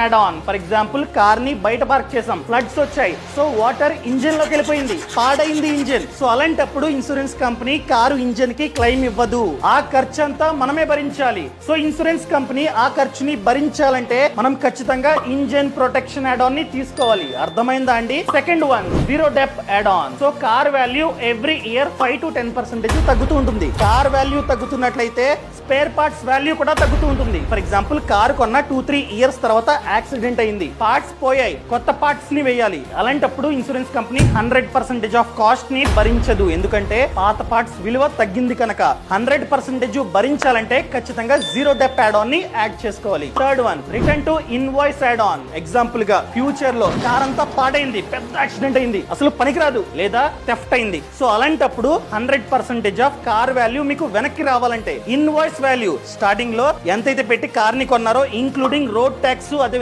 Add on. For example car ని బయట park చేసాం, ఫ్లడ్స్ వచ్చాయి, సో వాటర్ ఇంజిన్ లోకి వెళ్ళిపోయింది, పాడైంది ఇంజిన్. సో అలాంటప్పుడు ఇన్సూరెన్స్ కంపెనీ కారు ఇంజిన్ కి క్లెయిమ్ ఇవ్వదు, ఆ ఖర్చు అంతా మనమే భరించాలి. సో ఇన్సూరెన్స్ కంపెనీ ఆ ఖర్చుని భరించాలంటే మనం ఖచ్చితంగా ఇంజిన్ ప్రొటెక్షన్ యాడ్ ఆన్ ని తీసుకోవాలి. అర్థమైందా అండి? Second one, zero dep add on. So car value every year 5 to 10% తగ్గుతూ ఉంటుంది. కార్ వాల్యూ తగ్గుతున్నట్లయితే స్పేర్ పార్ట్స్ వాల్యూ కూడా తగ్గుతూ ఉంటుంది. ఫర్ ఎగ్జాంపుల్ కారు కొన్న 2-3 ఇయర్స్ తర్వాత యాక్సిడెంట్ అయింది, పార్ట్స్ పోయాయి, కొత్త పార్ట్స్ ని వేయాలి. అలాంటప్పుడు ఇన్సూరెన్స్ కంపెనీ 100% ఆఫ్ కాస్ట్ ని భరించదు, ఎందుకంటే పాత పార్ట్స్ విలువ తగ్గింది కనుక. 100% భరించాలంటే ఖచ్చితంగా జీరో డెప్ యాడ్ ఆన్ ని యాడ్ చేసుకోవాలి. Third one, return to invoice add on. Example గా ఫ్యూచర్ లో కార్ అంతా పాడైంది, పెద్ద యాక్సిడెంట్ అయింది, అసలు పనికిరాదు లేదా థెఫ్ట్ అయింది. సో అలాంటప్పుడు 100% ఆఫ్ కార్ వాల్యూ మీకు వెనక్కి రావాలంటే ఇన్వాయిస్ వాల్యూ స్టార్టింగ్ లో ఎంతైతే పెట్టి కార్ ని కొన్నారో ఇంక్లూడింగ్ రోడ్ ట్యాక్స్, అదే